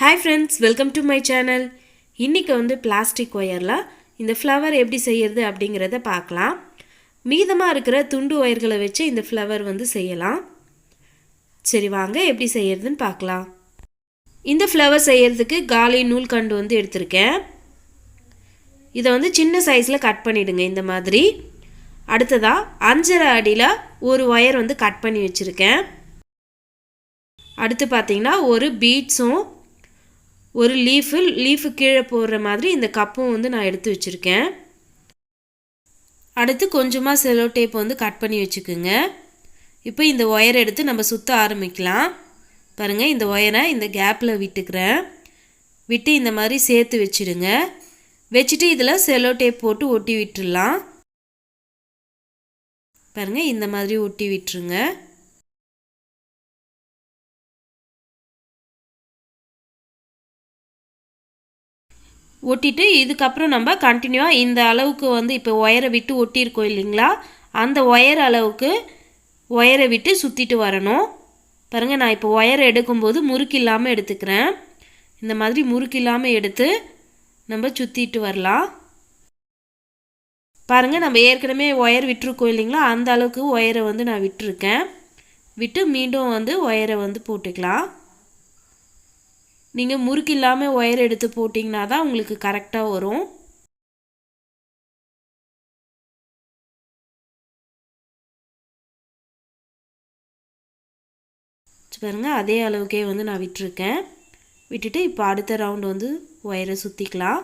Hi friends, welcome to my channel. இன்னைக்கு வந்து plastic ஒயர்ல இந்த ஃப்ளவர் எப்படி செய்யறது அப்படிங்கறத பார்க்கலாம். மீதமா இருக்கிற துண்டு ஒயர்களை வச்சு இந்த ஃப்ளவர் வந்து செய்யலாம். சரி வாங்க எப்படி செய்யறதுன்னு பார்க்கலாம். இந்த ஃப்ளவர் செய்யறதுக்கு காலி நூல் கண்டு வந்து எடுத்துர்க்கேன். இத வந்து சின்ன சைஸ்ல கட் பண்ணிடுங்க இந்த மாதிரி. அடுத்ததா 5.5 அடியில ஒரு ஒயர் வந்து கட் பண்ணி வச்சிருக்கேன். அடுத்து பாத்தீங்கன்னா ஒரு பீட்ஸும் ஒரு லீஃப் கீழே போடுற மாதிரி இந்த கப்பும் வந்து நான் எடுத்து வச்சிருக்கேன். அடுத்து கொஞ்சமா செலோ டேப் வந்து கட் பண்ணி வச்சுக்குங்க. இப்போ இந்த ஒயர் எடுத்து நம்ம சுத்த ஆரம்பிக்கலாம். பாருங்க இந்த ஒயரை இந்த கேப்ல விட்டுக்கிறேன். விட்டு இந்த மாதிரி சேர்த்து வச்சிடுங்க. வச்சிட்டு இதுல செலோ டேப் போட்டு ஒட்டி விட்டுறலாம். பாருங்க இந்த மாதிரி ஒட்டி விட்டுருங்க. ஒட்டிட்டு இதுக்கப்புறம் நம்ம கண்டினியூவாக இந்த அளவுக்கு வந்து இப்போ ஒயரை விட்டு ஒட்டியிருக்கோம் இல்லைங்களா, அந்த ஒயர் அளவுக்கு ஒயரை விட்டு சுற்றிட்டு வரணும். பாருங்கள் நான் இப்போ ஒயரை எடுக்கும்போது முறுக்கு இல்லாமல் எடுத்துக்கிறேன். இந்த மாதிரி முறுக்கு இல்லாமல் எடுத்து நம்ம சுற்றிட்டு வரலாம். பாருங்கள் நம்ம ஏற்கனவே ஒயர் விட்டுருக்கோம் இல்லைங்களா, அந்த அளவுக்கு ஒயரை வந்து நான் விட்டுருக்கேன். விட்டு மீண்டும் வந்து ஒயரை வந்து போட்டுக்கலாம். நீங்கள் முறுக்கு இல்லாமல் ஒயர் எடுத்து போட்டிங்கன்னா தான் உங்களுக்கு கரெக்டாக வரும். பாருங்க அதே அளவுக்கே வந்து நான் விட்டுருக்கேன். விட்டுட்டு இப்போ அடுத்த ரவுண்ட் வந்து ஒயரை சுற்றிக்கலாம்.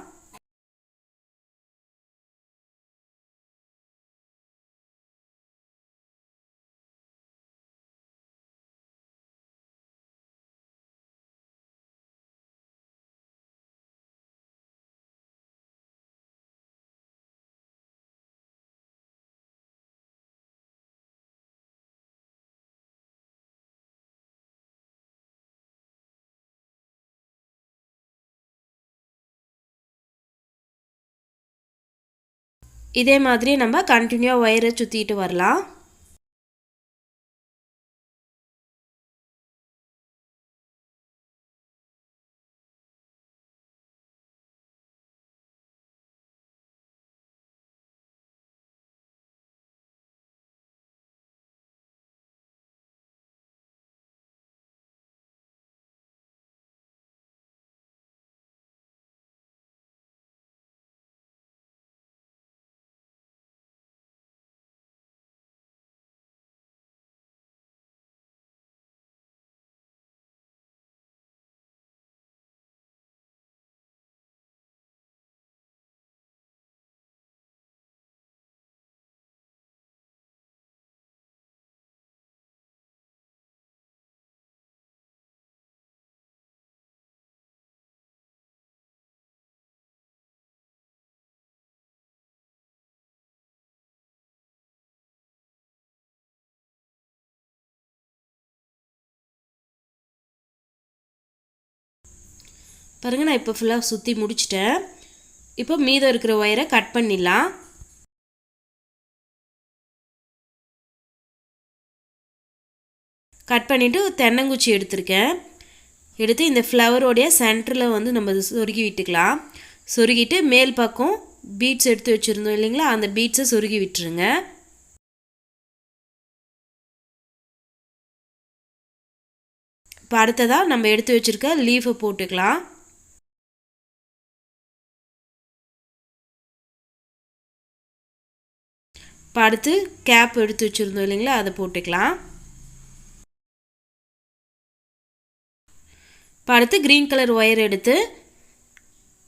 இதே மாதிரி நம்ம கண்டினியூவாக ஒயரை சுற்றிட்டு வரலாம். பாருங்கள் நான் இப்போ ஃபுல்லாக சுற்றி முடிச்சிட்டேன். இப்போ மீதம் இருக்கிற ஒயரை கட் பண்ணிடலாம். கட் பண்ணிவிட்டு தென்னங்குச்சி எடுத்திருக்கேன். எடுத்து இந்த ஃப்ளவரோடைய சென்டரில் வந்து நம்ம சொருகி விட்டுக்கலாம். சொருகிட்டு மேல் பக்கம் பீட்ஸ் எடுத்து வச்சுருந்தோம் இல்லைங்களா, அந்த பீட்ஸை சொருகி விட்டுருங்க. இப்போ அடுத்ததாக நம்ம எடுத்து வச்சுருக்க லீஃபை போட்டுக்கலாம். இப்போ அடுத்து கேப் எடுத்து வச்சுருந்தோம் இல்லைங்களா, அதை போட்டுக்கலாம். இப்போ அடுத்து க்ரீன் கலர் ஒயர் எடுத்து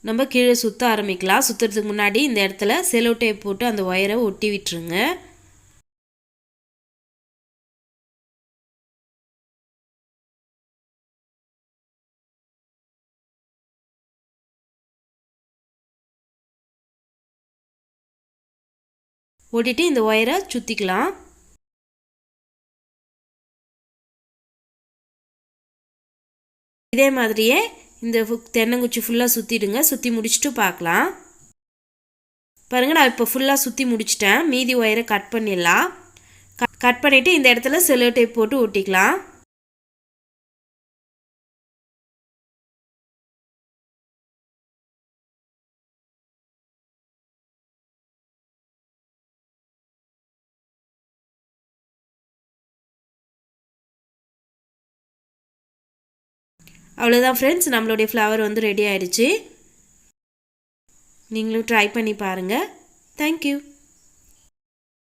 நம்ம கீழே சுற்ற ஆரம்பிக்கலாம். சுற்றுறதுக்கு முன்னாடி இந்த இடத்துல செலோ டேப் போட்டு அந்த ஒயரை ஒட்டி விட்டுருங்க. ஓட்டிட்டு இந்த ஒயரை சுற்றிக்கலாம். இதே மாதிரியே இந்த தென்னங்குச்சி ஃபுல்லாக சுற்றிடுங்க. சுற்றி முடிச்சுட்டு பார்க்கலாம். பாருங்கள் நான் இப்போ ஃபுல்லாக சுற்றி முடிச்சிட்டேன். மீதி ஒயரை கட் பண்ணிடலாம். கட் பண்ணிவிட்டு இந்த இடத்துல செலோ டேப் போட்டு ஒட்டிக்கலாம். அவ்வளோதான் ஃப்ரெண்ட்ஸ், நம்மளுடைய ஃப்ளவர் வந்து ரெடி ஆயிடுச்சு. நீங்களும் ட்ரை பண்ணி பாருங்கள். தேங்க்யூ.